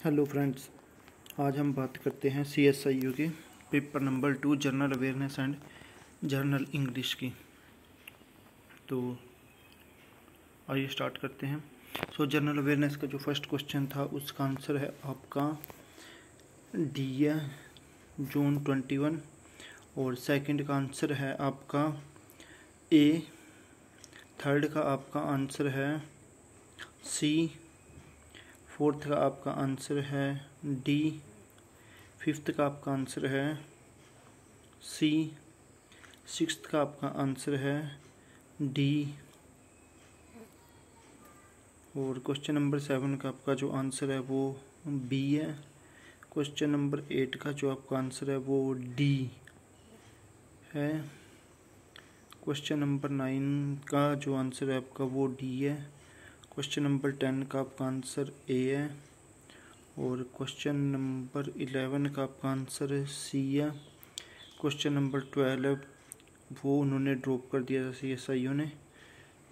Hello friends, आज हम बात करते हैं CSIU के paper number 2 journal awareness and journal English की। तो आइए स्टार्ट करते हैं। जर्नल अवेयरनेस का जो फर्स्ट क्वेश्चन था उसका आंसर है आपका डी है, जून 21। और सेकंड का आंसर है आपका ए। थर्ड का आपका आंसर है सी। फोर्थ का आपका आंसर है डी। फिफ्थ का आपका आंसर है सी। सिक्स्थ का आपका आंसर है डी। और क्वेश्चन नंबर 7 का आपका जो आंसर है वो बी है। क्वेश्चन नंबर 8 का जो आपका आंसर है वो डी है। क्वेश्चन नंबर 9 का जो आंसर है आपका वो डी है। क्वेश्चन नंबर 10 का आपका आंसर ए है। और क्वेश्चन नंबर 11 का आपका आंसर सी है। क्वेश्चन नंबर 12 वो उन्होंने ड्रॉप कर दिया था CSIU ने,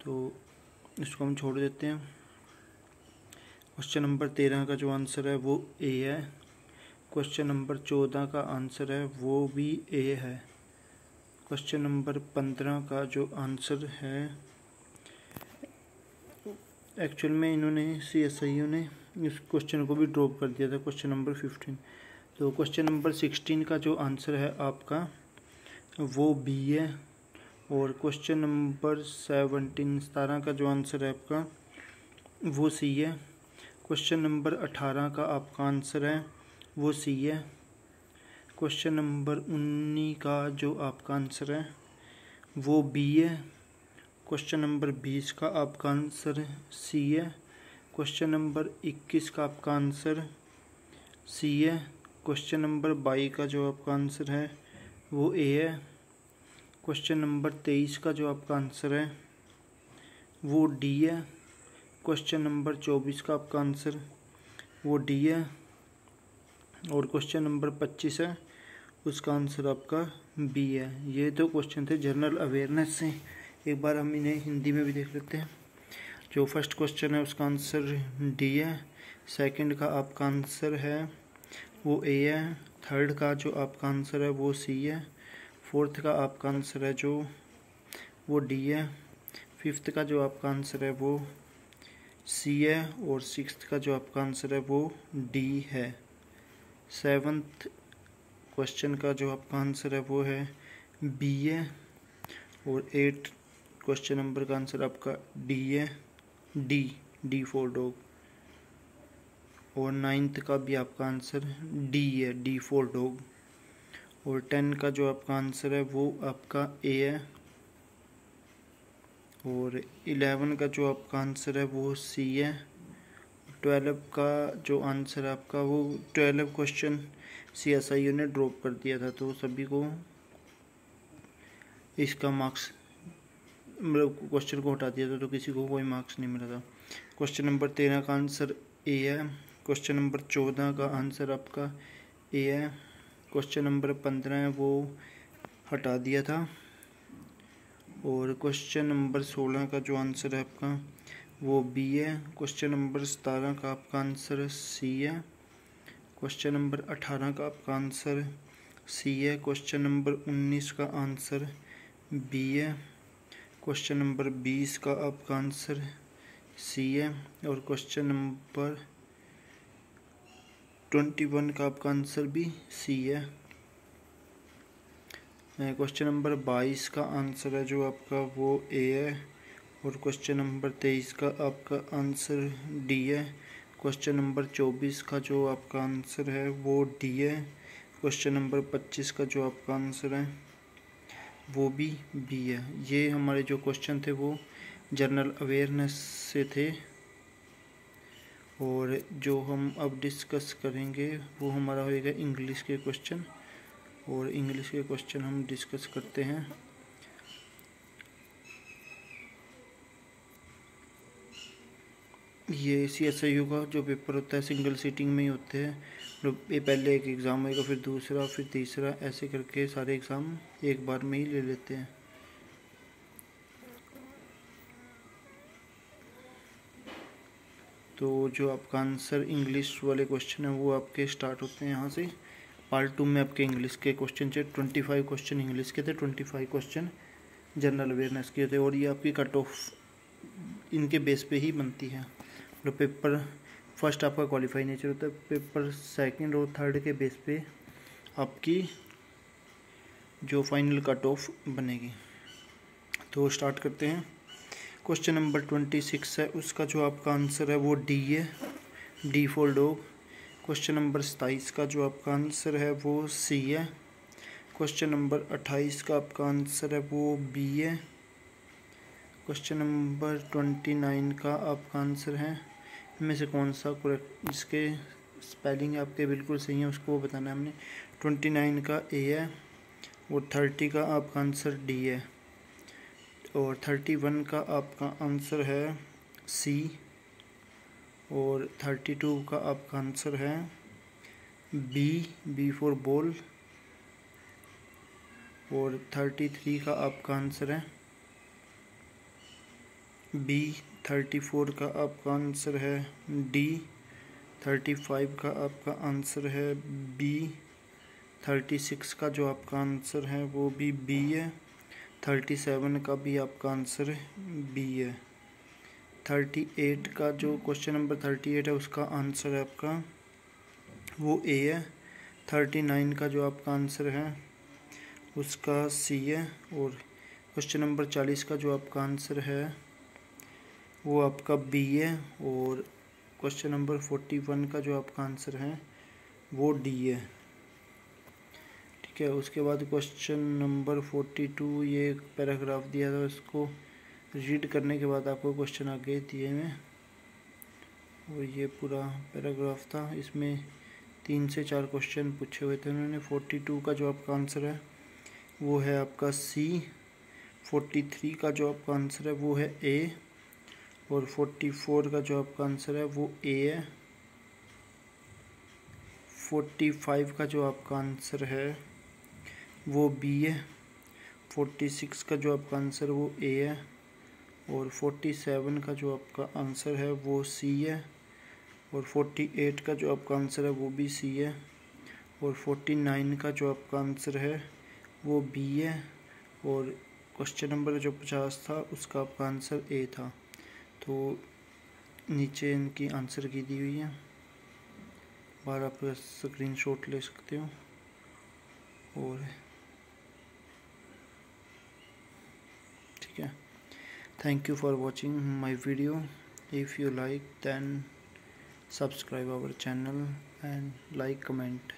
तो इसको हम छोड़ देते हैं। क्वेश्चन नंबर 13 का जो आंसर है वो ए है। क्वेश्चन नंबर 14 का आंसर है वो भी ए है। क्वेश्चन नंबर 15 का जो आंसर है, एक्चुअल में इन्होंने CSIU ने इस क्वेश्चन को भी ड्रॉप कर दिया था, क्वेश्चन नंबर 15। तो क्वेश्चन नंबर 16 का जो आंसर है आपका वो बी है। और क्वेश्चन नंबर 17 का जो आंसर है आपका वो सी है। क्वेश्चन नंबर 18 का आपका आंसर है वो सी है। क्वेश्चन नंबर 19 का जो आपका आंसर है वो बी है। क्वेश्चन नंबर 20 का आपका आंसर सी है। क्वेश्चन नंबर 21 का आपका आंसर सी है। क्वेश्चन नंबर 22 का जो आपका आंसर है वो ए है। क्वेश्चन नंबर 23 का जो आपका आंसर है वो डी है। क्वेश्चन नंबर 24 का आपका आंसर वो डी है। और क्वेश्चन नंबर 25 है, उसका आंसर आपका बी है। ये तो क्वेश्चन थे जनरल अवेयरनेस से। एक बार हम इन्हें हिंदी में भी देख लेते हैं। जो फर्स्ट क्वेश्चन है उसका आंसर डी है। सेकंड का आपका आंसर है वो ए है। थर्ड का जो आपका आंसर है वो सी है। फोर्थ का आपका आंसर है जो वो डी है। फिफ्थ का जो आपका आंसर है वो सी है। और सिक्स्थ का जो आपका आंसर है वो डी है। सेवन्थ क्वेश्चन का जो आपका आंसर है वो है बी है। और 8 क्वेश्चन नंबर का आंसर आपका डी है, डी फॉर डॉग। और 9th का भी आपका आंसर डी है, डी फॉर डॉग। और 10 का जो आपका आंसर है वो आपका ए है। और 11 का जो आपका आंसर है वो सी है। 12 का जो आंसर है आपका वो 12 क्वेश्चन CSIU ने ड्रॉप कर दिया था, तो सभी को इसका मार्क्स मतलब क्वेश्चन को हटा दिया था, तो किसी को कोई मार्क्स नहीं मिला था। क्वेश्चन नंबर 13 का आंसर ए है। क्वेश्चन नंबर 14 का आंसर आपका ए है। क्वेश्चन नंबर 15 है वो हटा दिया था। और क्वेश्चन नंबर 16 का जो आंसर है आपका वो बी है। क्वेश्चन नंबर 17 का आपका आंसर सी है। क्वेश्चन नंबर 18 का आपका आंसर सी है। क्वेश्चन नंबर 19 का आंसर बी है। क्वेश्चन नंबर 20 का आपका आंसर सी है। और क्वेश्चन नंबर 21 का आपका आंसर भी सी है। क्वेश्चन नंबर 22 का आंसर है जो आपका वो ए है। और क्वेश्चन नंबर 23 का आपका आंसर डी है। क्वेश्चन नंबर 24 का जो आपका आंसर है वो डी है। क्वेश्चन नंबर 25 का जो आपका आंसर है वो भी बी है। ये हमारे जो क्वेश्चन थे वो जनरल अवेयरनेस से थे। और जो हम अब डिस्कस करेंगे वो हमारा होएगा इंग्लिश के क्वेश्चन। और इंग्लिश के क्वेश्चन हम डिस्कस करते हैं। ये CSIU का जो पेपर होता है सिंगल सीटिंग में ही होते हैं। ये पहले एक एग्ज़ाम होएगा, फिर दूसरा, फिर तीसरा, ऐसे करके सारे एग्ज़ाम एक बार में ही ले लेते हैं। तो जो आपका आंसर इंग्लिश वाले क्वेश्चन है वो आपके स्टार्ट होते हैं यहाँ से। पार्ट 2 में आपके इंग्लिश के क्वेश्चन थे, 25 क्वेश्चन इंग्लिश के थे, 25 क्वेश्चन जनरल अवेयरनेस के थे, और ये आपकी कट ऑफ इनके बेस पे ही बनती है। तो पेपर फर्स्ट आपका क्वालिफाई नेचर होता है, पेपर सेकंड और थर्ड के बेस पे आपकी जो फाइनल कट ऑफ बनेगी। तो स्टार्ट करते हैं। क्वेश्चन नंबर 26 है, उसका जो आपका आंसर है वो डी है, D for dog. Question number 27 का जो आपका आंसर है वो सी है। क्वेश्चन नंबर 28 का आपका आंसर है वो बी है। क्वेश्चन नंबर 29 का आपका आंसर है, इनमें से कौन सा करेक्ट, जिसके स्पेलिंग आपके बिल्कुल सही है उसको बताना है हमने। 29 का ए है, और 30 का आपका आंसर डी है, और 31 का आपका आंसर है सी, और 32 का आपका आंसर है बी, बी फॉर बॉल, और 33 का आपका आंसर है बी, 34 का आपका आंसर है डी, 35 का आपका आंसर है बी, 36 का जो आपका आंसर है वो भी बी है, 37 का भी आपका आंसर बी है। 38 का जो क्वेश्चन नंबर 38 है उसका आंसर है आपका वो ए है। 39 का जो आपका आंसर है उसका सी है, और क्वेश्चन नंबर 40 का जो आपका आंसर है वो आपका बी है, और क्वेश्चन नंबर 41 का जो आपका आंसर है वो डी है। ठीक है, उसके बाद क्वेश्चन नंबर 42, ये एक पैराग्राफ दिया था, इसको रीड करने के बाद आपको क्वेश्चन आगे दिए में, और ये पूरा पैराग्राफ था, इसमें 3 से 4 क्वेश्चन पूछे हुए थे उन्होंने। 42 का जो आपका आंसर है वो है आपका सी, 43 का जो आपका आंसर है वो है ए, और 44 का जो आपका आंसर है वो ए है। 45 का जो आपका आंसर है वो बी है। 46 का जो आपका आंसर वो ए है, और 47 का जो आपका आंसर है वो सी है, और 48 का जो आपका आंसर है वो भी सी है, और 49 का जो आपका आंसर है वो बी है, और क्वेश्चन नंबर जो 50 था उसका आपका आंसर ए था। तो नीचे इनकी आंसर की दी हुई है, बाहर आप स्क्रीनशॉट ले सकते हो। और ठीक है, thank you for watching my video. If you like then subscribe our channel and like, comment.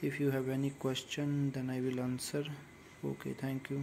If you have any question then I will answer. Okay, thank you.